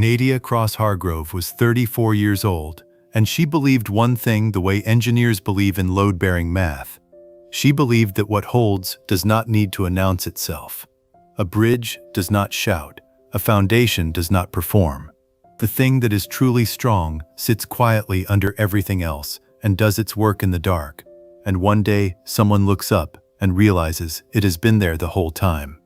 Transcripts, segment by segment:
Nadia Cross-Hargrove was 34 years old, and she believed one thing the way engineers believe in load-bearing math. She believed that what holds does not need to announce itself. A bridge does not shout. A foundation does not perform. The thing that is truly strong sits quietly under everything else and does its work in the dark. And one day, someone looks up and realizes it has been there the whole time.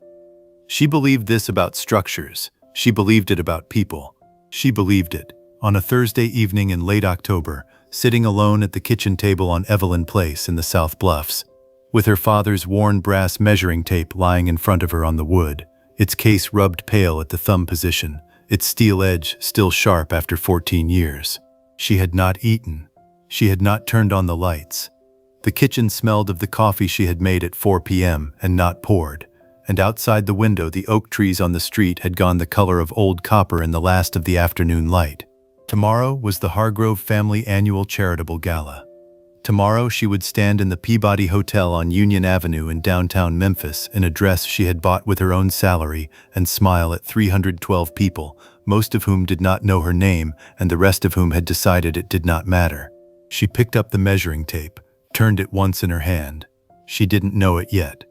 She believed this about structures. She believed it about people. She believed it on a Thursday evening in late October, sitting alone at the kitchen table on Evelyn Place in the South Bluffs, with her father's worn brass measuring tape lying in front of her on the wood, its case rubbed pale at the thumb position, its steel edge still sharp after 14 years. She had not eaten. She had not turned on the lights. The kitchen smelled of the coffee she had made at 4 p.m. and not poured, and outside the window the oak trees on the street had gone the color of old copper in the last of the afternoon light. Tomorrow was the Hargrove family annual charitable gala. Tomorrow she would stand in the Peabody Hotel on Union Avenue in downtown Memphis in a dress she had bought with her own salary and smile at 312 people, most of whom did not know her name and the rest of whom had decided it did not matter. She picked up the measuring tape, turned it once in her hand. She didn't know it yet.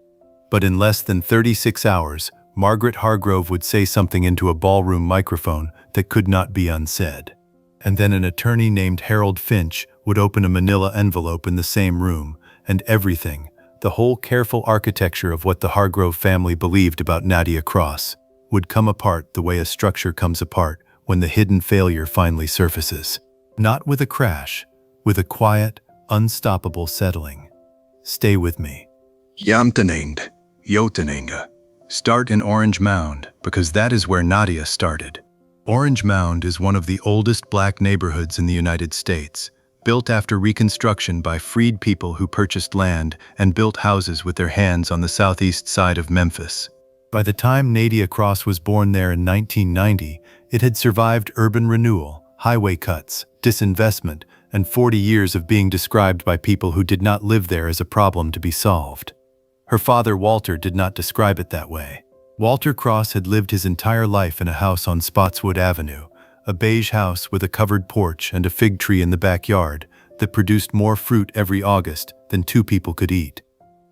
But in less than 36 hours, Margaret Hargrove would say something into a ballroom microphone that could not be unsaid. And then an attorney named Harold Finch would open a manila envelope in the same room, and everything, the whole careful architecture of what the Hargrove family believed about Nadia Cross, would come apart the way a structure comes apart when the hidden failure finally surfaces. Not with a crash, with a quiet, unstoppable settling. Stay with me. Yamtaningd, Yotaninga. Start in Orange Mound, because that is where Nadia started. Orange Mound is one of the oldest black neighborhoods in the United States, built after Reconstruction by freed people who purchased land and built houses with their hands on the southeast side of Memphis. By the time Nadia Cross was born there in 1990, it had survived urban renewal, highway cuts, disinvestment, and 40 years of being described by people who did not live there as a problem to be solved. Her father, Walter, did not describe it that way. Walter Cross had lived his entire life in a house on Spotswood Avenue, a beige house with a covered porch and a fig tree in the backyard that produced more fruit every August than two people could eat.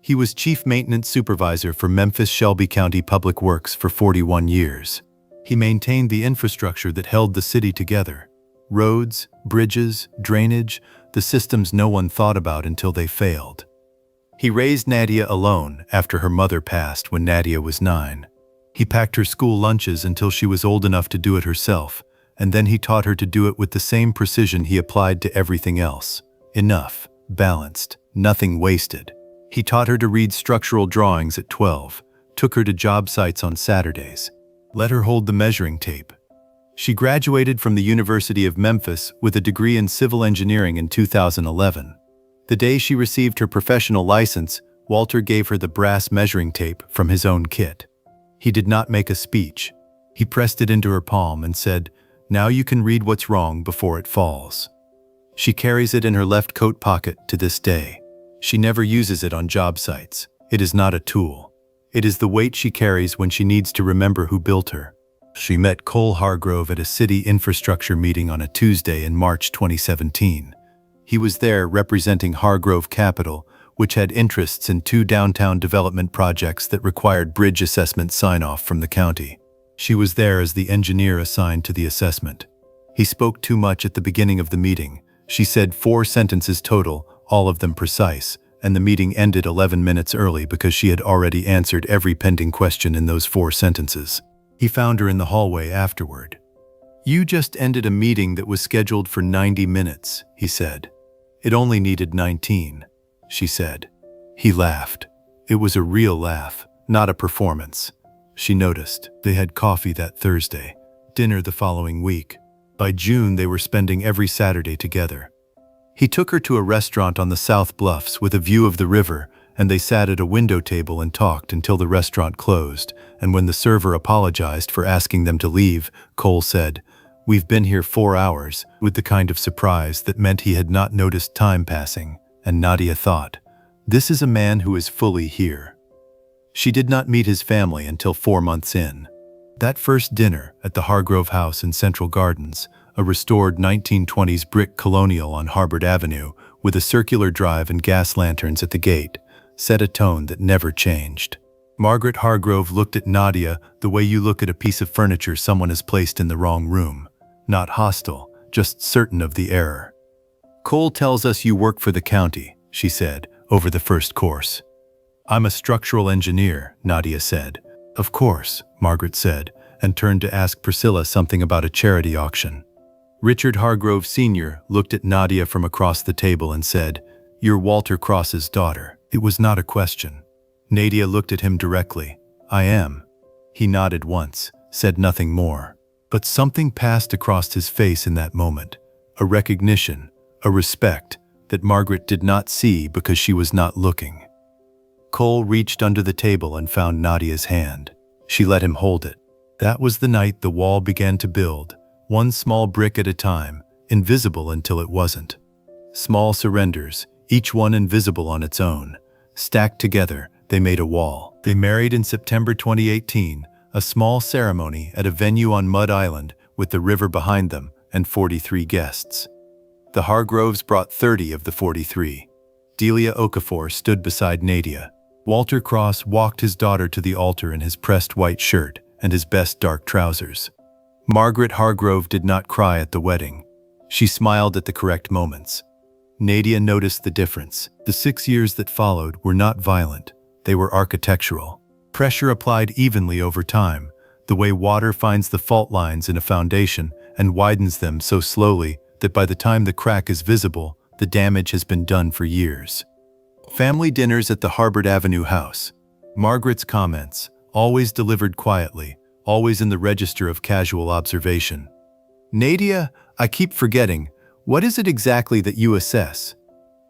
He was chief maintenance supervisor for Memphis-Shelby County Public Works for 41 years. He maintained the infrastructure that held the city together. Roads, bridges, drainage, the systems no one thought about until they failed. He raised Nadia alone after her mother passed when Nadia was 9. He packed her school lunches until she was old enough to do it herself, and then he taught her to do it with the same precision he applied to everything else. Enough, balanced, nothing wasted. He taught her to read structural drawings at 12, took her to job sites on Saturdays, let her hold the measuring tape. She graduated from the University of Memphis with a degree in civil engineering in 2011. The day she received her professional license, Walter gave her the brass measuring tape from his own kit. He did not make a speech. He pressed it into her palm and said, "Now you can read what's wrong before it falls." She carries it in her left coat pocket to this day. She never uses it on job sites. It is not a tool. It is the weight she carries when she needs to remember who built her. She met Cole Hargrove at a city infrastructure meeting on a Tuesday in March 2017. He was there representing Hargrove Capital, which had interests in 2 downtown development projects that required bridge assessment sign-off from the county. She was there as the engineer assigned to the assessment. He spoke too much at the beginning of the meeting. She said 4 sentences total, all of them precise, and the meeting ended 11 minutes early because she had already answered every pending question in those 4 sentences. He found her in the hallway afterward. "You just ended a meeting that was scheduled for 90 minutes, he said. "It only needed 19, she said. He laughed. It was a real laugh, not a performance. She noticed. They had coffee that Thursday, dinner the following week. By June, they were spending every Saturday together. He took her to a restaurant on the South Bluffs with a view of the river, and they sat at a window table and talked until the restaurant closed, and when the server apologized for asking them to leave, Cole said, "We've been here 4 hours," with the kind of surprise that meant he had not noticed time passing, and Nadia thought, "This is a man who is fully here." She did not meet his family until 4 months in. That first dinner at the Hargrove House in Central Gardens, a restored 1920s brick colonial on Harvard Avenue with a circular drive and gas lanterns at the gate, set a tone that never changed. Margaret Hargrove looked at Nadia the way you look at a piece of furniture someone has placed in the wrong room. Not hostile, just certain of the error. "Cole tells us you work for the county," she said, over the first course. "I'm a structural engineer," Nadia said. "Of course," Margaret said, and turned to ask Priscilla something about a charity auction. Richard Hargrove Sr. looked at Nadia from across the table and said, "You're Walter Cross's daughter." It was not a question. Nadia looked at him directly. "I am." He nodded once, said nothing more. But something passed across his face in that moment, a recognition, a respect that Margaret did not see because she was not looking. Cole reached under the table and found Nadia's hand. She let him hold it. That was the night the wall began to build, one small brick at a time, invisible until it wasn't. Small surrenders, each one invisible on its own. Stacked together, they made a wall. They married in September 2018, a small ceremony at a venue on Mud Island with the river behind them and 43 guests. The Hargroves brought 30 of the 43. Delia Okafor stood beside Nadia. Walter Cross walked his daughter to the altar in his pressed white shirt and his best dark trousers. Margaret Hargrove did not cry at the wedding. She smiled at the correct moments. Nadia noticed the difference. The 6 years that followed were not violent. They were architectural. Pressure applied evenly over time, the way water finds the fault lines in a foundation and widens them so slowly that by the time the crack is visible, the damage has been done for years. Family dinners at the Harvard Avenue house. Margaret's comments, always delivered quietly, always in the register of casual observation. "Nadia, I keep forgetting. What is it exactly that you assess?"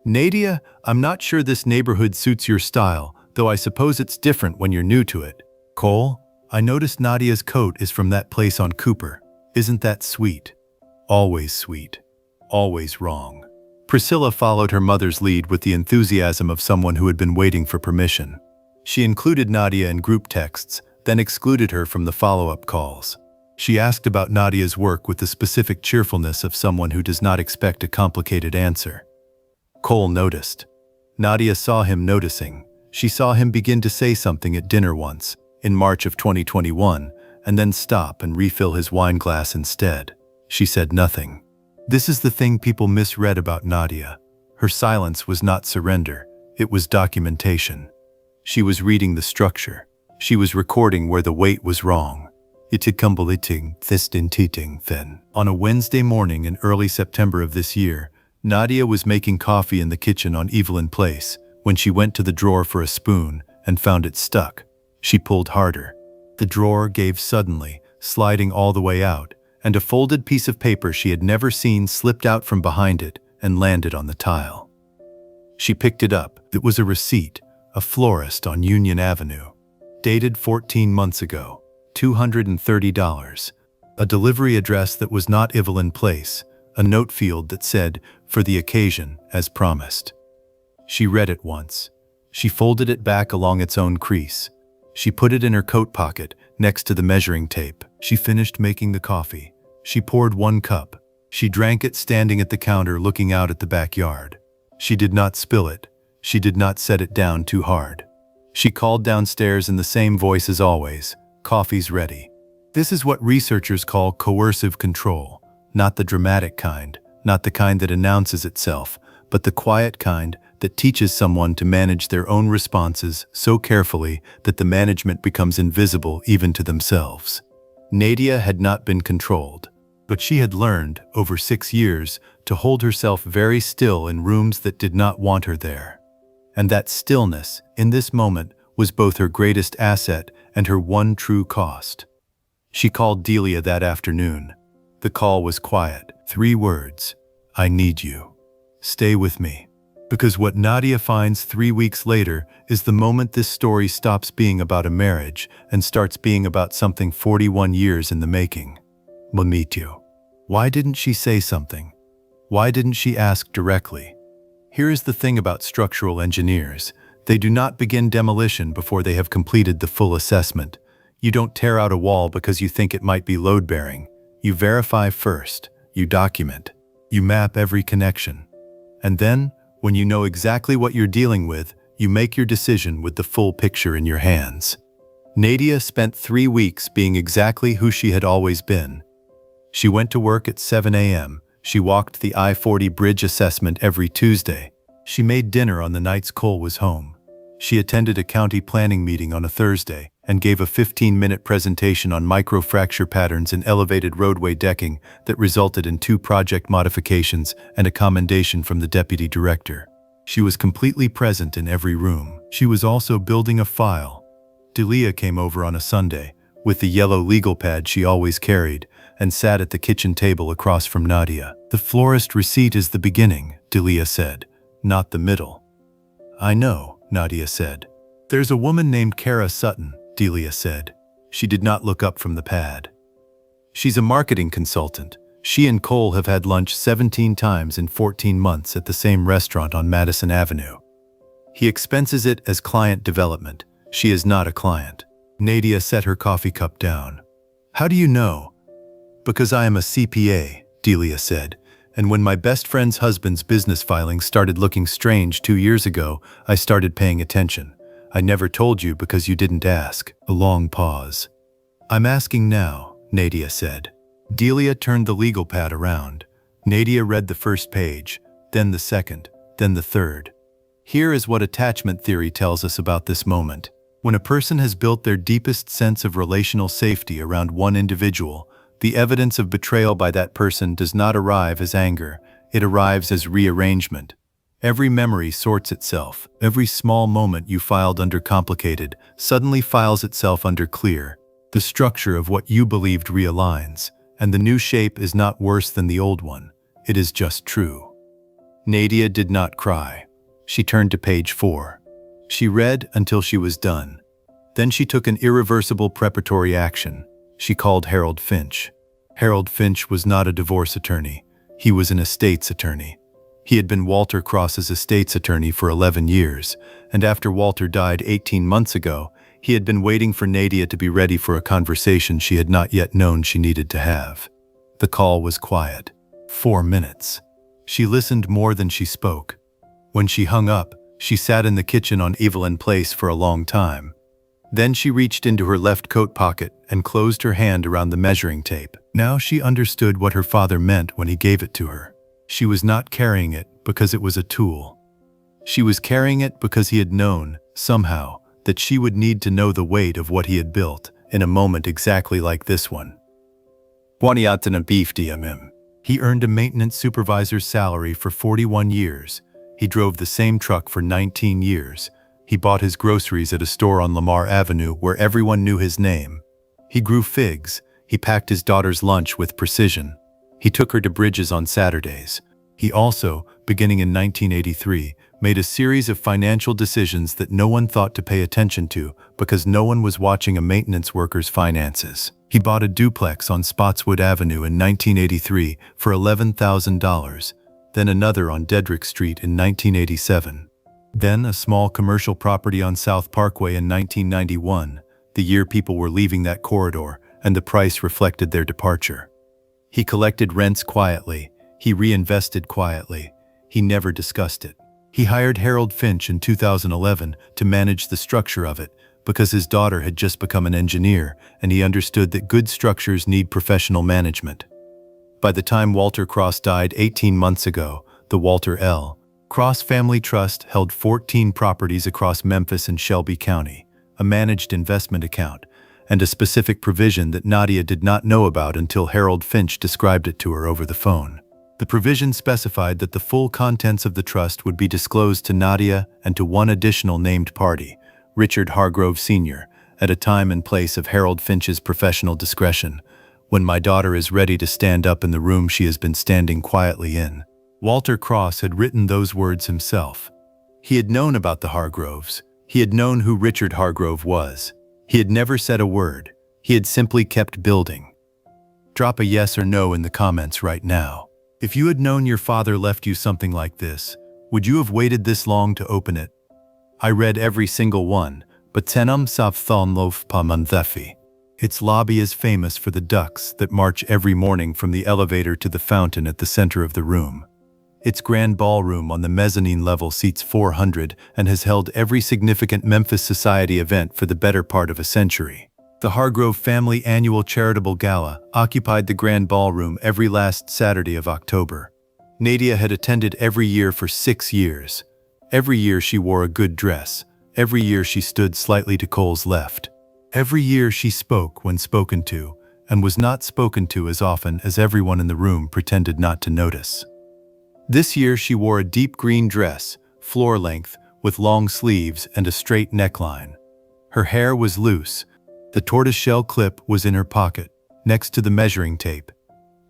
"Nadia, I'm not sure this neighborhood suits your style, though I suppose it's different when you're new to it." "Cole, I noticed Nadia's coat is from that place on Cooper. Isn't that sweet?" Always sweet. Always wrong. Priscilla followed her mother's lead with the enthusiasm of someone who had been waiting for permission. She included Nadia in group texts, then excluded her from the follow-up calls. She asked about Nadia's work with the specific cheerfulness of someone who does not expect a complicated answer. Cole noticed. Nadia saw him noticing. She saw him begin to say something at dinner once, in March of 2021, and then stop and refill his wine glass instead. She said nothing. This is the thing people misread about Nadia. Her silence was not surrender, it was documentation. She was reading the structure. She was recording where the weight was wrong. On a Wednesday morning in early September of this year, Nadia was making coffee in the kitchen on Evelyn Place when she went to the drawer for a spoon and found it stuck. She pulled harder. The drawer gave suddenly, sliding all the way out, and a folded piece of paper she had never seen slipped out from behind it and landed on the tile. She picked it up. It was a receipt, a florist on Union Avenue, dated 14 months ago. $230, a delivery address that was not Evelyn Place, a note field that said, "For the occasion, as promised." She read it once. She folded it back along its own crease. She put it in her coat pocket, next to the measuring tape. She finished making the coffee. She poured 1 cup. She drank it standing at the counter looking out at the backyard. She did not spill it. She did not set it down too hard. She called downstairs in the same voice as always. "Coffee's ready." This is what researchers call coercive control, not the dramatic kind, not the kind that announces itself, but the quiet kind that teaches someone to manage their own responses so carefully that the management becomes invisible even to themselves. Nadia had not been controlled, but she had learned, over 6 years, to hold herself very still in rooms that did not want her there. And that stillness, in this moment, was both her greatest asset and her one true cost. She called Delia that afternoon. The call was quiet. 3 words. "I need you. Stay with me." Because what Nadia finds 3 weeks later is the moment this story stops being about a marriage and starts being about something 41 years in the making. Mamitio. Why didn't she say something? Why didn't she ask directly? Here is the thing about structural engineers. They do not begin demolition before they have completed the full assessment. You don't tear out a wall because you think it might be load-bearing. You verify first. You document. You map every connection. And then, when you know exactly what you're dealing with, you make your decision with the full picture in your hands. Nadia spent 3 weeks being exactly who she had always been. She went to work at 7 a.m. She walked the I-40 bridge assessment every Tuesday. She made dinner on the nights Cole was home. She attended a county planning meeting on a Thursday and gave a 15-minute presentation on microfracture patterns in elevated roadway decking that resulted in 2 project modifications and a commendation from the deputy director. She was completely present in every room. She was also building a file. Delia came over on a Sunday with the yellow legal pad she always carried and sat at the kitchen table across from Nadia. "The florist receipt is the beginning," Delia said, "not the middle." "I know," Nadia said. "There's a woman named Kara Sutton," Delia said. She did not look up from the pad. "She's a marketing consultant. She and Cole have had lunch 17 times in 14 months at the same restaurant on Madison Avenue. He expenses it as client development. She is not a client." Nadia set her coffee cup down. "How do you know?" "Because I am a CPA," Delia said, "and when my best friend's husband's business filings started looking strange 2 years ago, I started paying attention. I never told you because you didn't ask." A long pause. "I'm asking now," Nadia said. Delia turned the legal pad around. Nadia read the first page, then the second, then the third. Here is what attachment theory tells us about this moment. When a person has built their deepest sense of relational safety around one individual, the evidence of betrayal by that person does not arrive as anger, it arrives as rearrangement. Every memory sorts itself. Every small moment you filed under complicated suddenly files itself under clear. The structure of what you believed realigns, and the new shape is not worse than the old one. It is just true. Nadia did not cry. She turned to page 4. She read until she was done. Then she took an irreversible preparatory action. She called Harold Finch. Harold Finch was not a divorce attorney. He was an estates attorney. He had been Walter Cross's estates attorney for 11 years, and after Walter died 18 months ago, he had been waiting for Nadia to be ready for a conversation she had not yet known she needed to have. The call was quiet. 4 minutes. She listened more than she spoke. When she hung up, she sat in the kitchen on Evelyn Place for a long time. Then she reached into her left coat pocket and closed her hand around the measuring tape. Now she understood what her father meant when he gave it to her. She was not carrying it because it was a tool. She was carrying it because he had known, somehow, that she would need to know the weight of what he had built in a moment exactly like this one. He earned a maintenance supervisor's salary for 41 years. He drove the same truck for 19 years. He bought his groceries at a store on Lamar Avenue where everyone knew his name. He grew figs. He packed his daughter's lunch with precision. He took her to Bridges on Saturdays. He also, beginning in 1983, made a series of financial decisions that no one thought to pay attention to because no one was watching a maintenance worker's finances. He bought a duplex on Spotswood Avenue in 1983 for $11,000, then another on Dedrick Street in 1987. Then a small commercial property on South Parkway in 1991, the year people were leaving that corridor and the price reflected their departure. He collected rents quietly. He reinvested quietly. He never discussed it. He hired Harold Finch in 2011 to manage the structure of it because his daughter had just become an engineer and he understood that good structures need professional management. By the time Walter Cross died 18 months ago, the Walter L. Cross Family Trust held 14 properties across Memphis and Shelby County, a managed investment account, and a specific provision that Nadia did not know about until Harold Finch described it to her over the phone. The provision specified that the full contents of the trust would be disclosed to Nadia and to one additional named party, Richard Hargrove Sr., at a time and place of Harold Finch's professional discretion, when my daughter is ready to stand up in the room she has been standing quietly in. Walter Cross had written those words himself. He had known about the Hargroves. He had known who Richard Hargrove was. He had never said a word. He had simply kept building. Drop a yes or no in the comments right now. If you had known your father left you something like this, would you have waited this long to open it? I read every single one, but tenum sav thon lof pa manthefi. Its lobby is famous for the ducks that march every morning from the elevator to the fountain at the center of the room. Its grand ballroom on the mezzanine level seats 400 and has held every significant Memphis society event for the better part of a century. The Hargrove family annual charitable gala occupied the grand ballroom every last Saturday of October. Nadia had attended every year for 6 years. Every year she wore a good dress. Every year she stood slightly to Cole's left. Every year she spoke when spoken to, and was not spoken to as often as everyone in the room pretended not to notice. This year she wore a deep green dress, floor length, with long sleeves and a straight neckline. Her hair was loose. The tortoiseshell clip was in her pocket, next to the measuring tape.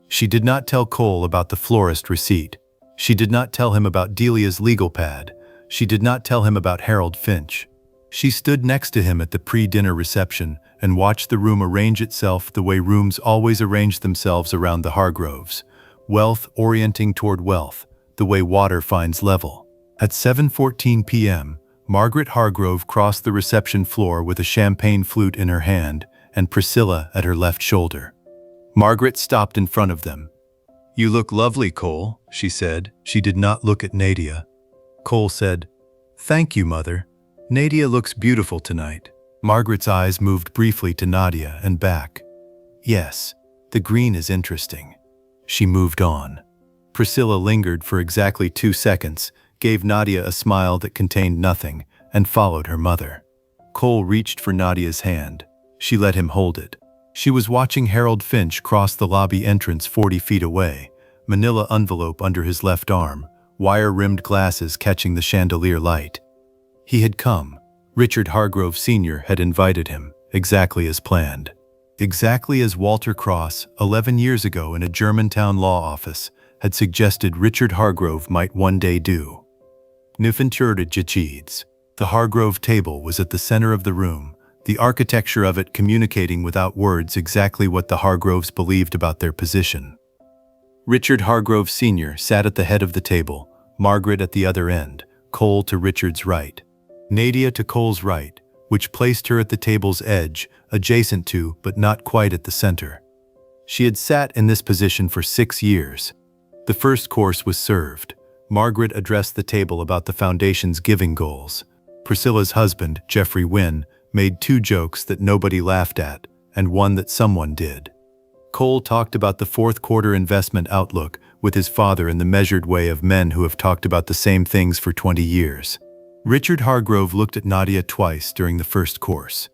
She did not tell Cole about the florist receipt. She did not tell him about Delia's legal pad. She did not tell him about Harold Finch. She stood next to him at the pre-dinner reception and watched the room arrange itself the way rooms always arrange themselves around the Hargroves, wealth orienting toward wealth, the way water finds level. At 7:14 p.m., Margaret Hargrove crossed the reception floor with a champagne flute in her hand and Priscilla at her left shoulder. Margaret stopped in front of them. "You look lovely, Cole," she said. She did not look at Nadia. Cole said, "Thank you, Mother. Nadia looks beautiful tonight." Margaret's eyes moved briefly to Nadia and back. "Yes, the green is interesting." She moved on. Priscilla lingered for exactly 2 seconds, gave Nadia a smile that contained nothing, and followed her mother. Cole reached for Nadia's hand. She let him hold it. She was watching Harold Finch cross the lobby entrance 40 feet away, manila envelope under his left arm, wire-rimmed glasses catching the chandelier light. He had come. Richard Hargrove Sr. had invited him, exactly as planned. Exactly as Walter Cross, 11 years ago in a Germantown law office, had suggested Richard Hargrove might one day do. Nufenturdijids. The Hargrove table was at the center of the room, the architecture of it communicating without words exactly what the Hargroves believed about their position. Richard Hargrove Sr. sat at the head of the table, Margaret at the other end, Cole to Richard's right. Nadia to Cole's right, which placed her at the table's edge, adjacent to, but not quite at the center. She had sat in this position for 6 years. The first course was served. Margaret addressed the table about the foundation's giving goals. Priscilla's husband, Jeffrey Wynne, made 2 jokes that nobody laughed at, and one that someone did. Cole talked about the fourth quarter investment outlook with his father in the measured way of men who have talked about the same things for 20 years. Richard Hargrove looked at Nadia twice during the first course.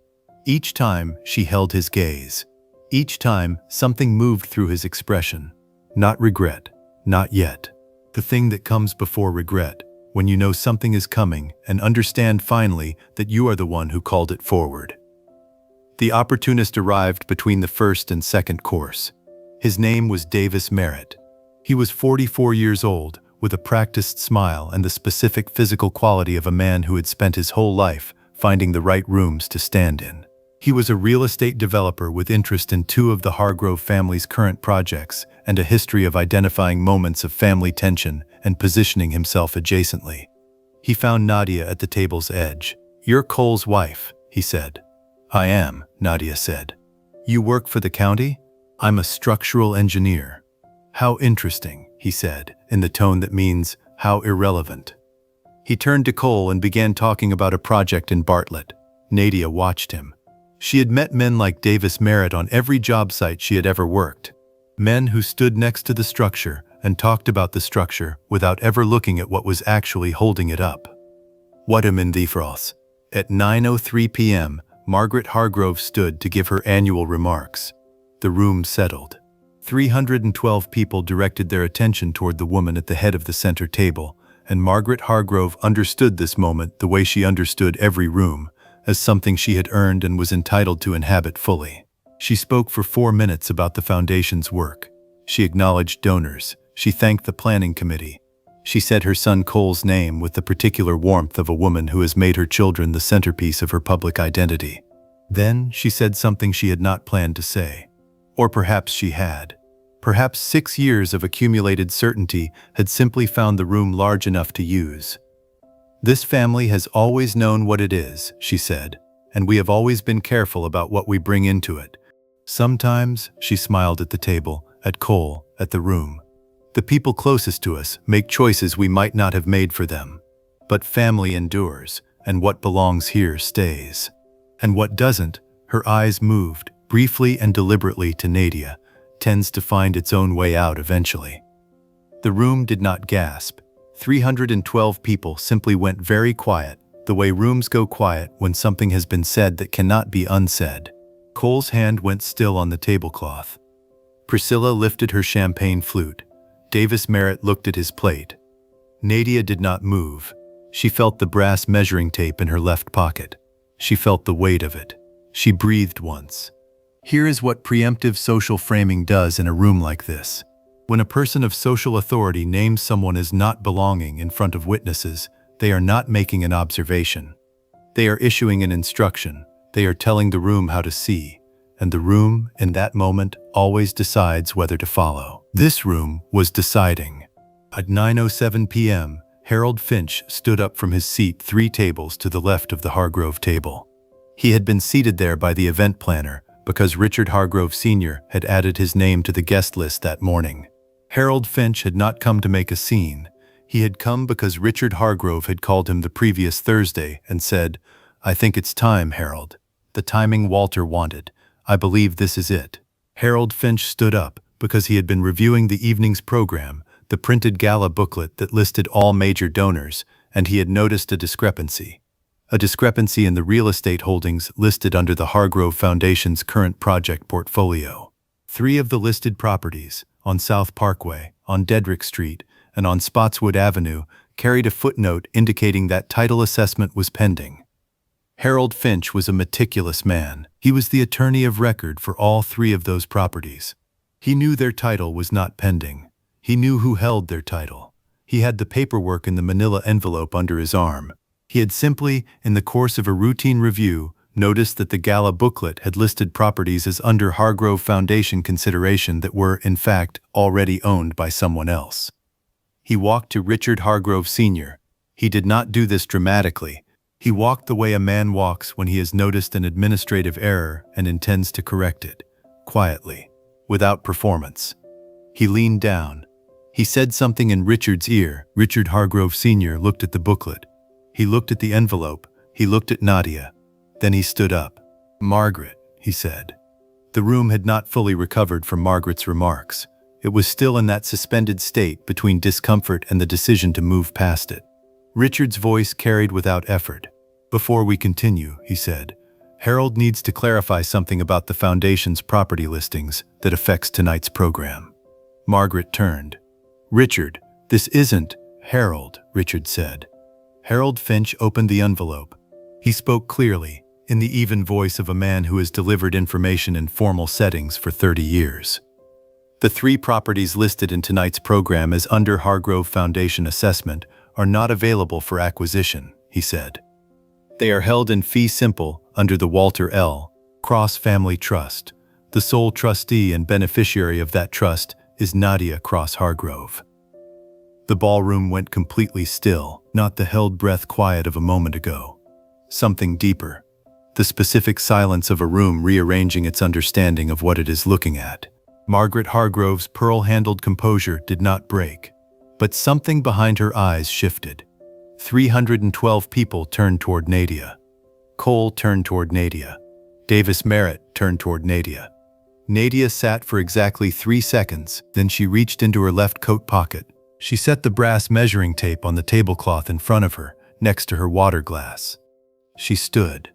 Each time, she held his gaze. Each time, something moved through his expression. Not regret. Not yet. The thing that comes before regret, when you know something is coming and understand finally that you are the one who called it forward. The opportunist arrived between the first and second course. His name was Davis Merritt. He was 44 years old, with a practiced smile and the specific physical quality of a man who had spent his whole life finding the right rooms to stand in. He was a real estate developer with interest in 2 of the Hargrove family's current projects and a history of identifying moments of family tension and positioning himself adjacently. He found Nadia at the table's edge. "You're Cole's wife," he said. "I am," Nadia said. "You work for the county?" "I'm a structural engineer." "How interesting," he said, in the tone that means, how irrelevant. He turned to Cole and began talking about a project in Bartlett. Nadia watched him. She had met men like Davis Merritt on every job site she had ever worked. Men who stood next to the structure and talked about the structure without ever looking at what was actually holding it up. What a Memphis. At 9:03 p.m., Margaret Hargrove stood to give her annual remarks. The room settled. 312 people directed their attention toward the woman at the head of the center table, and Margaret Hargrove understood this moment the way she understood every room, as something she had earned and was entitled to inhabit fully. She spoke for 4 minutes about the foundation's work. She acknowledged donors. She thanked the planning committee. She said her son Cole's name with the particular warmth of a woman who has made her children the centerpiece of her public identity. Then she said something she had not planned to say. Or perhaps she had. Perhaps 6 years of accumulated certainty had simply found the room large enough to use. "This family has always known what it is," she said, "and we have always been careful about what we bring into it, Sometimes, she smiled at the table, at Cole, at the room. The people closest to us make choices we might not have made for them. But family endures, and what belongs here stays. And what doesn't, her eyes moved, briefly and deliberately to Nadia, tends to find its own way out eventually. The room did not gasp. 312 people simply went very quiet, the way rooms go quiet when something has been said that cannot be unsaid. Cole's hand went still on the tablecloth. Priscilla lifted her champagne flute. Davis Merritt looked at his plate. Nadia did not move. She felt the brass measuring tape in her left pocket. She felt the weight of it. She breathed once. Here is what preemptive social framing does in a room like this. When a person of social authority names someone as not belonging in front of witnesses, they are not making an observation. They are issuing an instruction. They are telling the room how to see, and the room, in that moment, always decides whether to follow. This room was deciding. At 9:07 p.m., Harold Finch stood up from his seat 3 tables to the left of the Hargrove table. He had been seated there by the event planner because Richard Hargrove Sr. had added his name to the guest list that morning. Harold Finch had not come to make a scene. He had come because Richard Hargrove had called him the previous Thursday and said, "I think it's time, Harold. The timing Walter wanted. I believe this is it." Harold Finch stood up because he had been reviewing the evening's program, the printed Gala booklet that listed all major donors, and he had noticed a discrepancy. A discrepancy in the real estate holdings listed under the Hargrove Foundation's current project portfolio. 3 of the listed properties, on South Parkway, on Dedrick Street, and on Spotswood Avenue, carried a footnote indicating that title assessment was pending. Harold Finch was a meticulous man. He was the attorney of record for all 3 of those properties. He knew their title was not pending. He knew who held their title. He had the paperwork in the manila envelope under his arm. He had simply, in the course of a routine review, noticed that the Gala booklet had listed properties as under Hargrove Foundation consideration that were, in fact, already owned by someone else. He walked to Richard Hargrove Sr. He did not do this dramatically. He walked the way a man walks when he has noticed an administrative error and intends to correct it, quietly, without performance. He leaned down. He said something in Richard's ear. Richard Hargrove Sr. looked at the booklet. He looked at the envelope. He looked at Nadia. Then he stood up. "Margaret," he said. The room had not fully recovered from Margaret's remarks. It was still in that suspended state between discomfort and the decision to move past it. Richard's voice carried without effort. "Before we continue," he said, "Harold needs to clarify something about the Foundation's property listings that affects tonight's program." Margaret turned. "Richard, this isn't Harold," Richard said. Harold Finch opened the envelope. He spoke clearly, in the even voice of a man who has delivered information in formal settings for 30 years. "The 3 properties listed in tonight's program as under Hargrove Foundation assessment are not available for acquisition," he said. "They are held in fee simple under the Walter L. Cross Family Trust. The sole trustee and beneficiary of that trust is Nadia Cross-Hargrove." The ballroom went completely still, not the held breath quiet of a moment ago. Something deeper. The specific silence of a room rearranging its understanding of what it is looking at. Margaret Hargrove's pearl-handled composure did not break, but something behind her eyes shifted. 312 people turned toward Nadia. Cole turned toward Nadia. Davis Merritt turned toward Nadia. Nadia sat for exactly 3 seconds, then she reached into her left coat pocket. She set the brass measuring tape on the tablecloth in front of her, next to her water glass. She stood.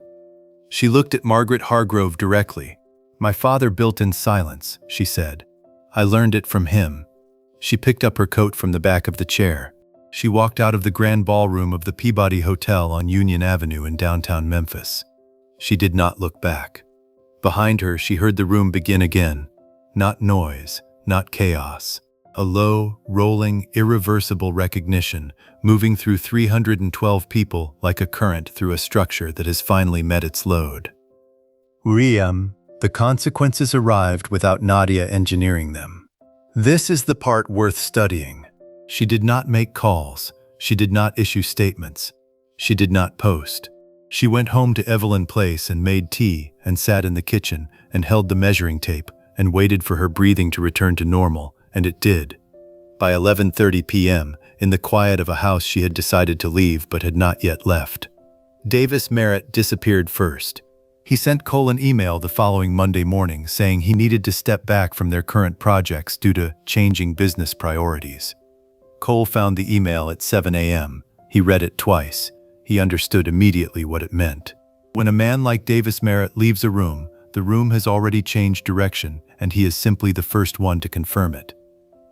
She looked at Margaret Hargrove directly. "My father built in silence," she said. "I learned it from him." She picked up her coat from the back of the chair. She walked out of the grand ballroom of the Peabody Hotel on Union Avenue in downtown Memphis. She did not look back. Behind her, she heard the room begin again. Not noise, not chaos. A low, rolling, irreversible recognition, moving through 312 people like a current through a structure that has finally met its load. The consequences arrived without Nadia engineering them. This is the part worth studying. She did not make calls. She did not issue statements. She did not post. She went home to Evelyn Place and made tea and sat in the kitchen and held the measuring tape and waited for her breathing to return to normal, and it did. By 11:30 p.m., in the quiet of a house she had decided to leave but had not yet left, Davis Merritt disappeared first. He sent Cole an email the following Monday morning saying he needed to step back from their current projects due to changing business priorities. Cole found the email at 7 a.m. He read it twice. He understood immediately what it meant. When a man like Davis Merritt leaves a room, the room has already changed direction, and he is simply the first one to confirm it.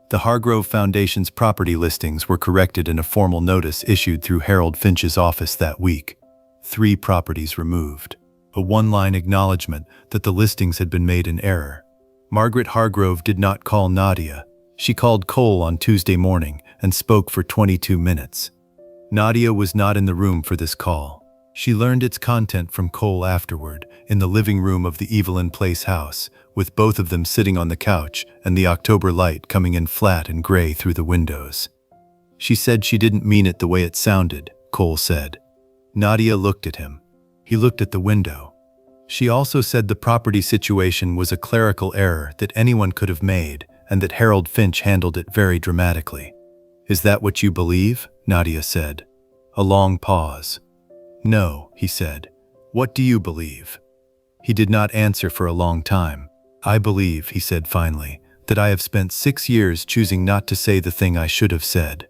The Hargrove Foundation's property listings were corrected in a formal notice issued through Harold Finch's office that week. 3 properties removed. A one-line acknowledgement that the listings had been made in error. Margaret Hargrove did not call Nadia. She called Cole on Tuesday morning and spoke for 22 minutes. Nadia was not in the room for this call. She learned its content from Cole afterward, in the living room of the Evelyn Place house, with both of them sitting on the couch and the October light coming in flat and gray through the windows. She said she didn't mean it the way it sounded, Cole said. Nadia looked at him. He looked at the window. She also said the property situation was a clerical error that anyone could have made, and that Harold Finch handled it very dramatically. Is that what you believe? Nadia said. A long pause. No, he said. What do you believe? He did not answer for a long time. I believe, he said finally, that I have spent 6 years choosing not to say the thing I should have said.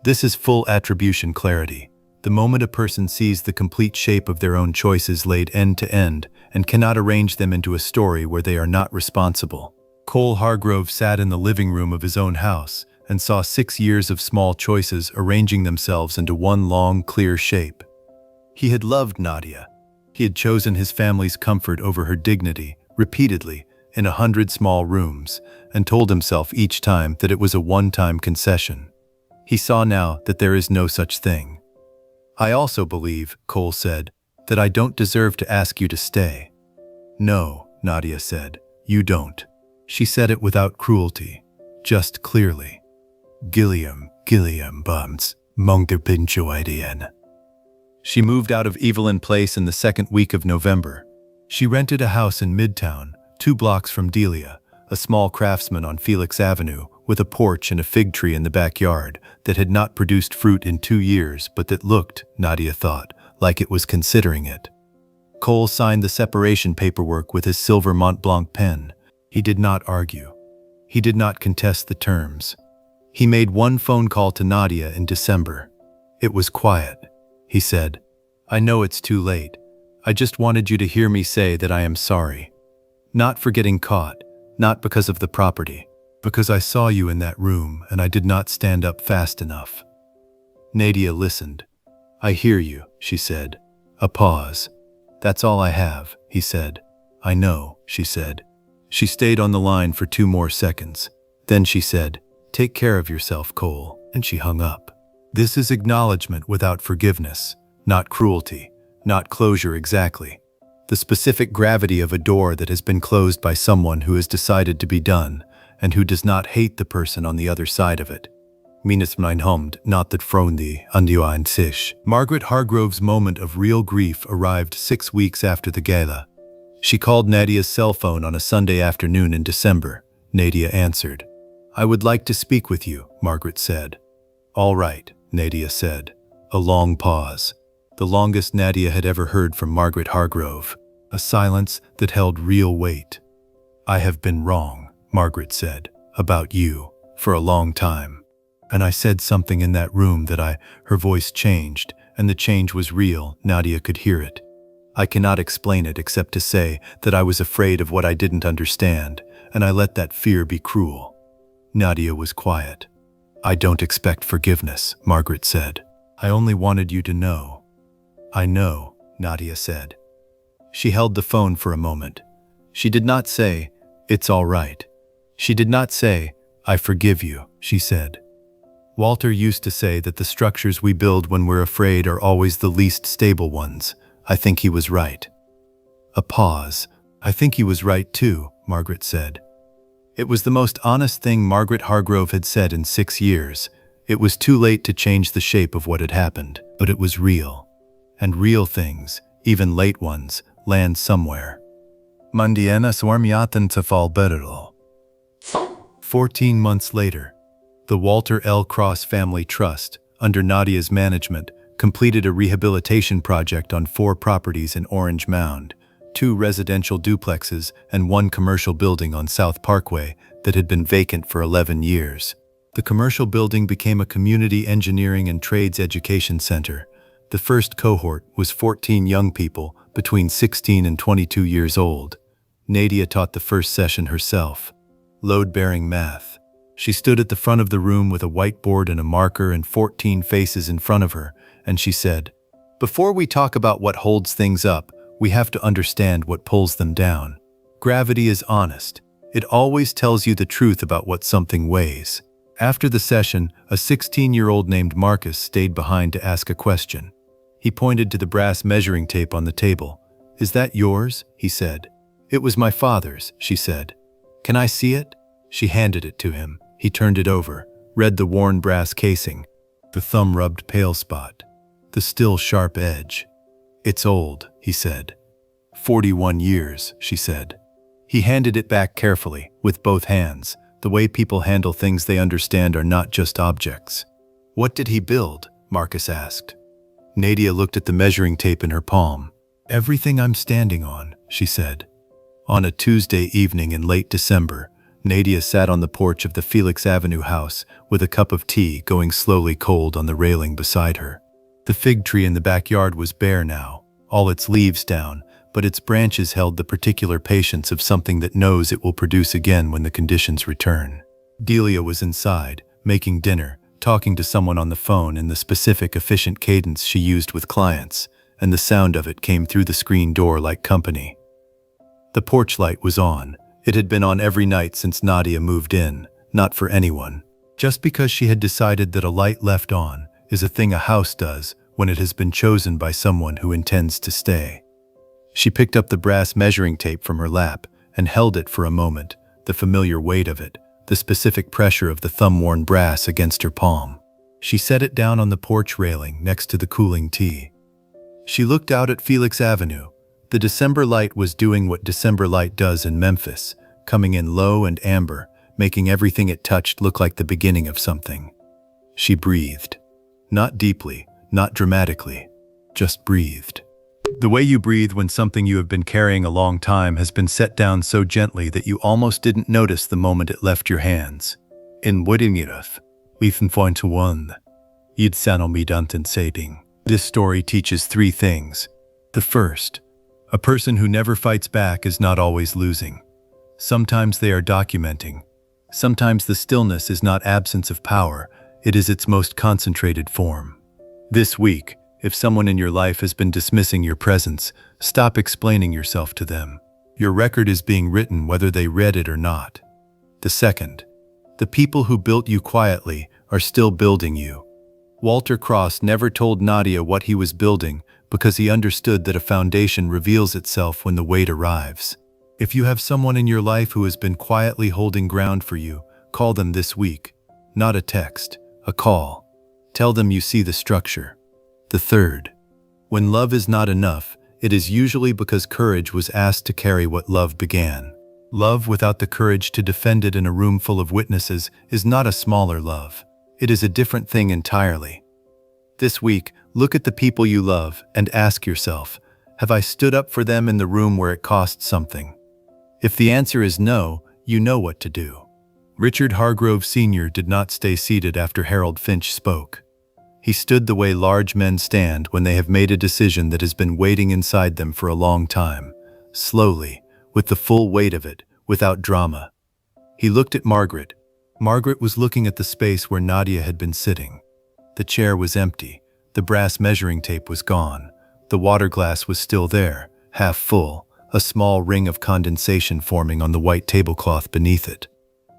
This is full attribution clarity. The moment a person sees the complete shape of their own choices laid end to end and cannot arrange them into a story where they are not responsible. Cole Hargrove sat in the living room of his own house and saw 6 years of small choices arranging themselves into one long, clear shape. He had loved Nadia. He had chosen his family's comfort over her dignity, repeatedly, in 100 small rooms, and told himself each time that it was a one-time concession. He saw now that there is no such thing. I also believe, Cole said, that I don't deserve to ask you to stay. No, Nadia said, you don't. She said it without cruelty, just clearly. Gilliam bums, mångder pinchoidien. She moved out of Evelyn Place in the second week of November. She rented a house in Midtown, 2 blocks from Delia, a small craftsman on Felix Avenue, with a porch and a fig tree in the backyard that had not produced fruit in 2 years, but that looked, Nadia thought, like it was considering it. Cole signed the separation paperwork with his silver Mont Blanc pen. He did not argue. He did not contest the terms. He made one phone call to Nadia in December. It was quiet. He said, I know it's too late. I just wanted you to hear me say that I am sorry. Not for getting caught, not because of the property, because I saw you in that room and I did not stand up fast enough. Nadia listened. I hear you, she said. A pause. That's all I have, he said. I know, she said. She stayed on the line for 2 more seconds. Then she said, take care of yourself, Cole, and she hung up. This is acknowledgement without forgiveness, not cruelty, not closure exactly. The specific gravity of a door that has been closed by someone who has decided to be done, and who does not hate the person on the other side of it. Minus mein Hund, not that Frondi, undu ein sich. Margaret Hargrove's moment of real grief arrived 6 weeks after the gala. She called Nadia's cell phone on a Sunday afternoon in December. Nadia answered. I would like to speak with you, Margaret said. All right, Nadia said. A long pause. The longest Nadia had ever heard from Margaret Hargrove. A silence that held real weight. I have been wrong, Margaret said, about you, for a long time. And I said something in that room that her voice changed, and the change was real, Nadia could hear it. I cannot explain it except to say that I was afraid of what I didn't understand, and I let that fear be cruel. Nadia was quiet. I don't expect forgiveness, Margaret said. I only wanted you to know. I know, Nadia said. She held the phone for a moment. She did not say, it's all right. She did not say, I forgive you, she said. Walter used to say that the structures we build when we're afraid are always the least stable ones. I think he was right. A pause. I think he was right too, Margaret said. It was the most honest thing Margaret Hargrove had said in 6 years. It was too late to change the shape of what had happened, but it was real. And real things, even late ones, land somewhere. Mandiana swarmiatan tafalberlo. 14 months later, the Walter L. Cross Family Trust, under Nadia's management, completed a rehabilitation project on 4 properties in Orange Mound, 2 residential duplexes and 1 commercial building on South Parkway that had been vacant for 11 years. The commercial building became a community engineering and trades education center. The first cohort was 14 young people between 16 and 22 years old. Nadia taught the first session herself. Load-bearing math. She stood at the front of the room with a whiteboard and a marker and 14 faces in front of her, and she said, "Before we talk about what holds things up, we have to understand what pulls them down. Gravity is honest. It always tells you the truth about what something weighs." After the session, a 16-year-old named Marcus stayed behind to ask a question. He pointed to the brass measuring tape on the table. "Is that yours?" he said. "It was my father's," she said. "Can I see it?" She handed it to him. He turned it over, read the worn brass casing. The thumb rubbed pale spot. The still sharp edge. "It's old," he said. 41 years, she said. He handed it back carefully, with both hands. The way people handle things they understand are not just objects. "What did he build?" Marcus asked. Nadia looked at the measuring tape in her palm. "Everything I'm standing on," she said. On a Tuesday evening in late December, Nadia sat on the porch of the Felix Avenue house with a cup of tea going slowly cold on the railing beside her. The fig tree in the backyard was bare now, all its leaves down, but its branches held the particular patience of something that knows it will produce again when the conditions return. Delia was inside, making dinner, talking to someone on the phone in the specific efficient cadence she used with clients, and the sound of it came through the screen door like company. The porch light was on. It had been on every night since Nadia moved in, not for anyone. Just because she had decided that a light left on is a thing a house does when it has been chosen by someone who intends to stay. She picked up the brass measuring tape from her lap and held it for a moment, the familiar weight of it, the specific pressure of the thumb-worn brass against her palm. She set it down on the porch railing next to the cooling tea. She looked out at Felix Avenue. The December light was doing what December light does in Memphis, coming in low and amber, making everything it touched look like the beginning of something. She breathed. Not deeply, not dramatically, just breathed. The way you breathe when something you have been carrying a long time has been set down so gently that you almost didn't notice the moment it left your hands. In Woodingiruth, Lithenfointuwan, Yidsanomiduntan Sading. This story teaches 3 things. The first, a person who never fights back is not always losing. Sometimes they are documenting. Sometimes the stillness is not absence of power, it is its most concentrated form. This week, if someone in your life has been dismissing your presence, stop explaining yourself to them. Your record is being written whether they read it or not. The second, the people who built you quietly are still building you. Walter Cross never told Nadia what he was building because he understood that a foundation reveals itself when the weight arrives. If you have someone in your life who has been quietly holding ground for you, call them this week. Not a text, a call. Tell them you see the structure. The third, when love is not enough, it is usually because courage was asked to carry what love began. Love without the courage to defend it in a room full of witnesses is not a smaller love. It is a different thing entirely. This week, look at the people you love and ask yourself, have I stood up for them in the room where it cost something? If the answer is no, you know what to do. Richard Hargrove Sr. did not stay seated after Harold Finch spoke. He stood the way large men stand when they have made a decision that has been waiting inside them for a long time, slowly, with the full weight of it, without drama. He looked at Margaret. Margaret was looking at the space where Nadia had been sitting. The chair was empty. The brass measuring tape was gone. The water glass was still there, half full, a small ring of condensation forming on the white tablecloth beneath it.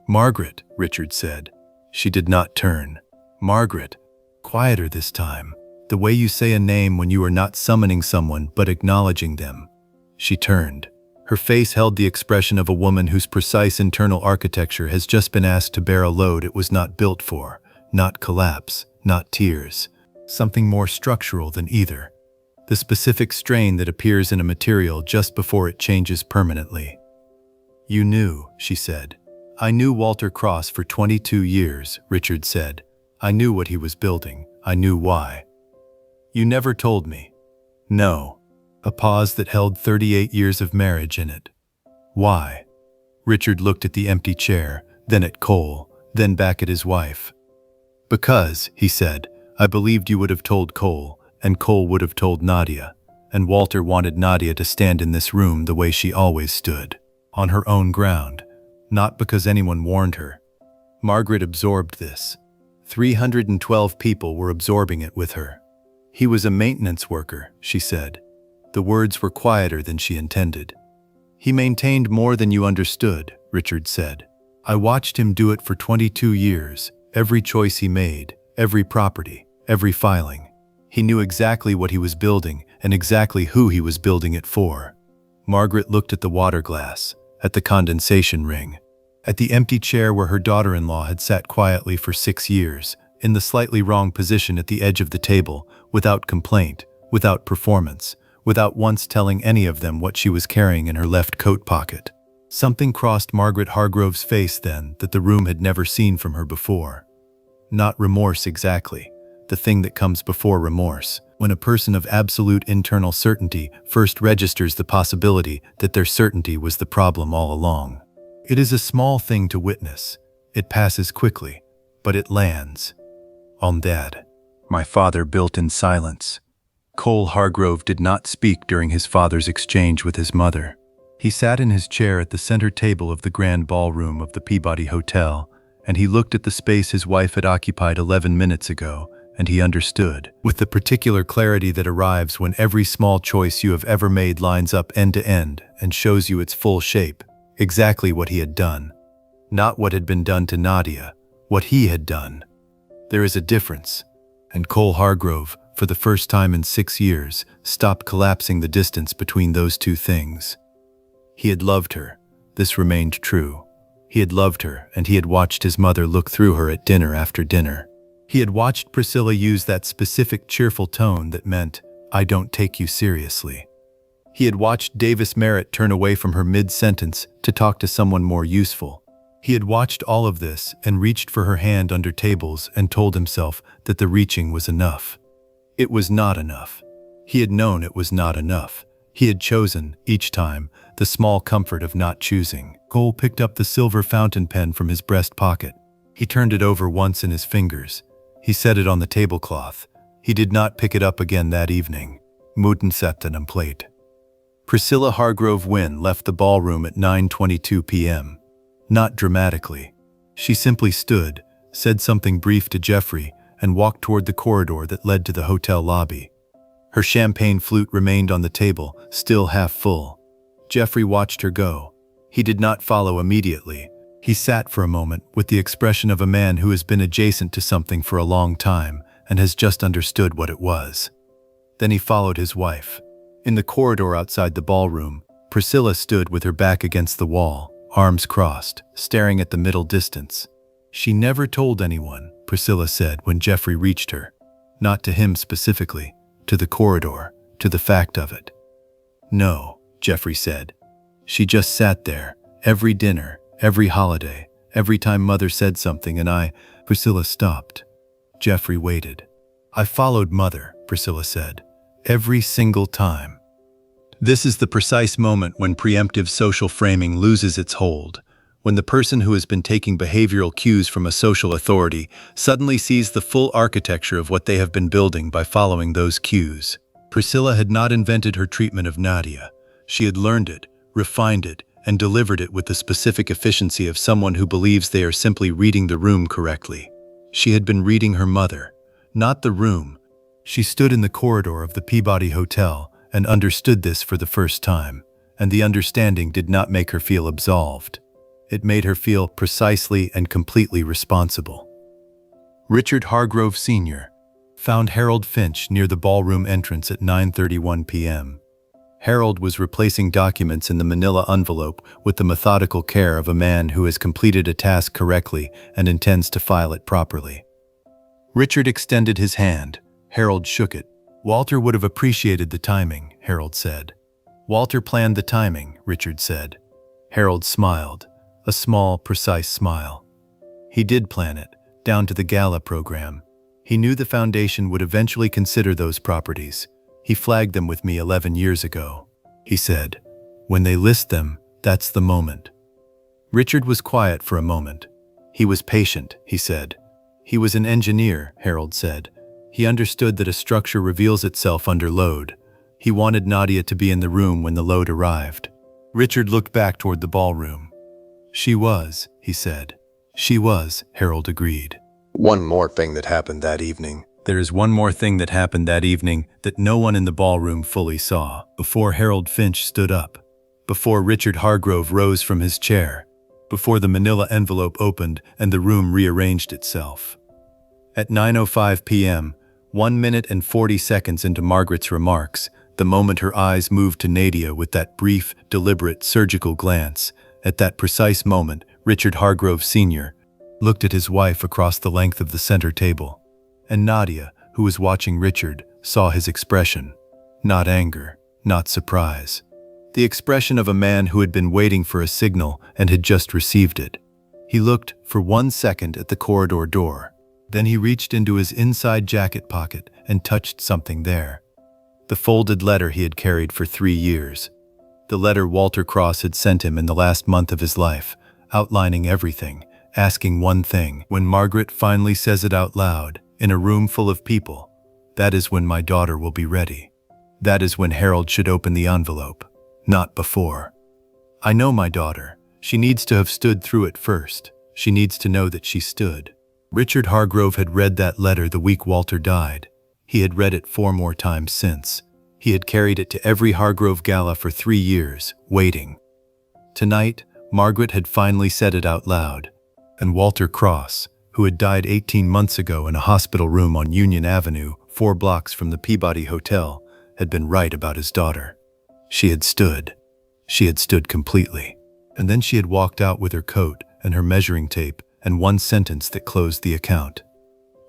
"Margaret," Richard said. She did not turn. "Margaret." Quieter this time, the way you say a name when you are not summoning someone but acknowledging them. She turned. Her face held the expression of a woman whose precise internal architecture has just been asked to bear a load it was not built for, not collapse, not tears, something more structural than either. the specific strain that appears in a material just before it changes permanently. "You knew," she said. "I knew Walter Cross for 22 years, Richard said. I knew what he was building. I knew why." "You never told me." "No." A pause that held 38 years of marriage in it. "Why?" Richard looked at the empty chair, then at Cole, then back at his wife. "Because," he said, "I believed you would have told Cole, and Cole would have told Nadia, and Walter wanted Nadia to stand in this room the way she always stood, on her own ground, not because anyone warned her." Margaret absorbed this. 312 people were absorbing it with her. "He was a maintenance worker," she said. The words were quieter than she intended. "He maintained more than you understood," Richard said. "I watched him do it for 22 years, every choice he made, every property, every filing. He knew exactly what he was building and exactly who he was building it for." Margaret looked at the water glass, at the condensation ring, at the empty chair where her daughter-in-law had sat quietly for 6 years, in the slightly wrong position at the edge of the table, without complaint, without performance, without once telling any of them what she was carrying in her left coat pocket. Something crossed Margaret Hargrove's face then that the room had never seen from her before. Not remorse exactly, the thing that comes before remorse, when a person of absolute internal certainty first registers the possibility that their certainty was the problem all along. It is a small thing to witness. It passes quickly, but it lands. On Dad. My father built in silence. Cole Hargrove did not speak during his father's exchange with his mother. He sat in his chair at the center table of the grand ballroom of the Peabody Hotel, and he looked at the space his wife had occupied 11 minutes ago, and he understood, with the particular clarity that arrives when every small choice you have ever made lines up end to end and shows you its full shape, exactly what he had done. Not what had been done to Nadia, what he had done. There is a difference, and Cole Hargrove, for the first time in 6 years, stopped collapsing the distance between those two things. He had loved her. This remained true. He had loved her, and he had watched his mother look through her at dinner after dinner. He had watched Priscilla use that specific cheerful tone that meant, "I don't take you seriously." He had watched Davis Merritt turn away from her mid-sentence to talk to someone more useful. He had watched all of this and reached for her hand under tables and told himself that the reaching was enough. It was not enough. He had known it was not enough. He had chosen, each time, the small comfort of not choosing. Cole picked up the silver fountain pen from his breast pocket. He turned it over once in his fingers. He set it on the tablecloth. He did not pick it up again that evening. Muten sätten en plate. Priscilla Hargrove Wynne left the ballroom at 9:22 p.m. Not dramatically. She simply stood, said something brief to Jeffrey, and walked toward the corridor that led to the hotel lobby. Her champagne flute remained on the table, still half full. Jeffrey watched her go. He did not follow immediately. He sat for a moment with the expression of a man who has been adjacent to something for a long time and has just understood what it was. Then he followed his wife. In the corridor outside the ballroom, Priscilla stood with her back against the wall, arms crossed, staring at the middle distance. "She never told anyone," Priscilla said when Jeffrey reached her. Not to him specifically, to the corridor, to the fact of it. "No," Jeffrey said. "She just sat there, every dinner, every holiday, every time Mother said something and I..." Priscilla stopped. Jeffrey waited. "I followed Mother," Priscilla said. "Every single time." This is the precise moment when preemptive social framing loses its hold, when the person who has been taking behavioral cues from a social authority suddenly sees the full architecture of what they have been building by following those cues. Priscilla had not invented her treatment of Nadia. She had learned it, refined it, and delivered it with the specific efficiency of someone who believes they are simply reading the room correctly. She had been reading her mother, not the room. She stood in the corridor of the Peabody Hotel and understood this for the first time, and the understanding did not make her feel absolved. It made her feel precisely and completely responsible. Richard Hargrove Sr. found Harold Finch near the ballroom entrance at 9:31 p.m. Harold was replacing documents in the manila envelope with the methodical care of a man who has completed a task correctly and intends to file it properly. Richard extended his hand. Harold shook it. Walter would have appreciated the timing, Harold said. Walter planned the timing, Richard said. Harold smiled, a small, precise smile. He did plan it, down to the Gala program. He knew the foundation would eventually consider those properties. He flagged them with me 11 years ago. He said, when they list them, that's the moment. Richard was quiet for a moment. He was patient, he said. He was an engineer, Harold said. He understood that a structure reveals itself under load. He wanted Nadia to be in the room when the load arrived. Richard looked back toward the ballroom. She was, he said. She was, Harold agreed. One more thing that happened that evening. There is one more thing that happened that evening that no one in the ballroom fully saw. Before Harold Finch stood up, before Richard Hargrove rose from his chair, before the manila envelope opened and the room rearranged itself. At 9:05 p.m., 1 minute and 40 seconds into Margaret's remarks, the moment her eyes moved to Nadia with that brief, deliberate, surgical glance, at that precise moment, Richard Hargrove Sr. looked at his wife across the length of the center table. And Nadia, who was watching Richard, saw his expression. Not anger, not surprise. The expression of a man who had been waiting for a signal and had just received it. He looked for 1 second at the corridor door. Then he reached into his inside jacket pocket and touched something there. The folded letter he had carried for 3 years. The letter Walter Cross had sent him in the last month of his life, outlining everything, asking one thing. When Margaret finally says it out loud, in a room full of people, that is when my daughter will be ready. That is when Harold should open the envelope, not before. I know my daughter. She needs to have stood through it first. She needs to know that she stood. Richard Hargrove had read that letter the week Walter died. He had read it 4 more times since. He had carried it to every Hargrove Gala for 3 years, waiting. Tonight, Margaret had finally said it out loud. And Walter Cross, who had died 18 months ago in a hospital room on Union Avenue, 4 blocks from the Peabody Hotel, had been right about his daughter. She had stood. She had stood completely. And then she had walked out with her coat and her measuring tape and 1 sentence that closed the account.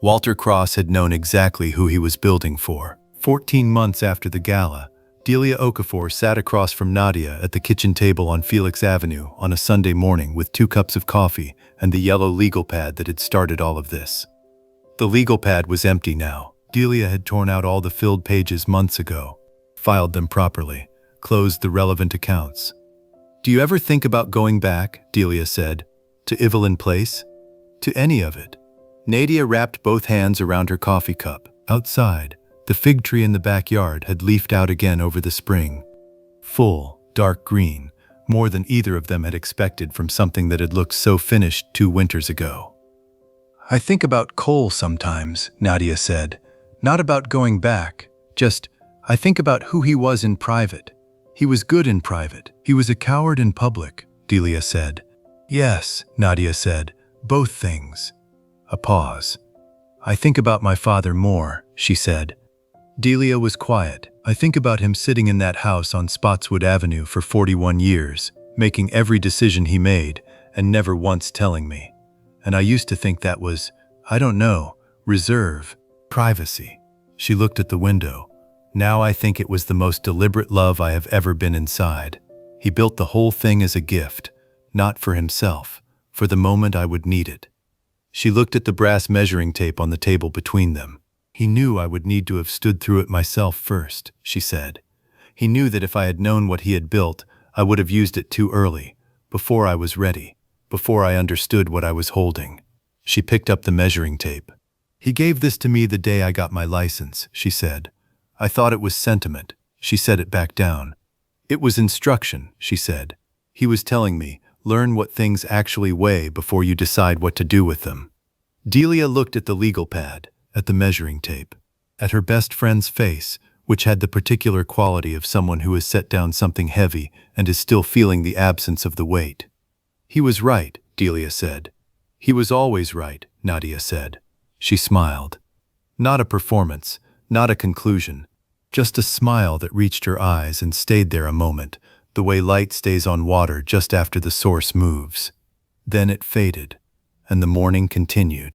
Walter Cross had known exactly who he was building for. 14 months after the Gala, Delia Okafor sat across from Nadia at the kitchen table on Felix Avenue on a Sunday morning with 2 cups of coffee and the yellow legal pad that had started all of this. The legal pad was empty now. Delia had torn out all the filled pages months ago, filed them properly, closed the relevant accounts. Do you ever think about going back, Delia said, to Evelyn Place? To any of it? Nadia wrapped both hands around her coffee cup. Outside, the fig tree in the backyard had leafed out again over the spring. Full, dark green, more than either of them had expected from something that had looked so finished 2 winters ago. I think about Cole sometimes, Nadia said. Not about going back, just, I think about who he was in private. He was good in private. He was a coward in public, Delia said. Yes, Nadia said, both things. A pause. I think about my father more, she said. Delia was quiet. I think about him sitting in that house on Spotswood Avenue for 41 years, making every decision he made, and never once telling me. And I used to think that was, I don't know, reserve, privacy. She looked at the window. Now I think it was the most deliberate love I have ever been inside. He built the whole thing as a gift, not for himself, for the moment I would need it. She looked at the brass measuring tape on the table between them. He knew I would need to have stood through it myself first, she said. He knew that if I had known what he had built, I would have used it too early, before I was ready, before I understood what I was holding. She picked up the measuring tape. He gave this to me the day I got my license, she said. I thought it was sentiment. She set it back down. It was instruction, she said. He was telling me, learn what things actually weigh before you decide what to do with them. Delia looked at the legal pad, at the measuring tape, at her best friend's face, which had the particular quality of someone who has set down something heavy and is still feeling the absence of the weight. He was right, Delia said. He was always right, Nadia said. She smiled. Not a performance, not a conclusion, just a smile that reached her eyes and stayed there a moment, the way light stays on water just after the source moves. Then it faded, and the morning continued.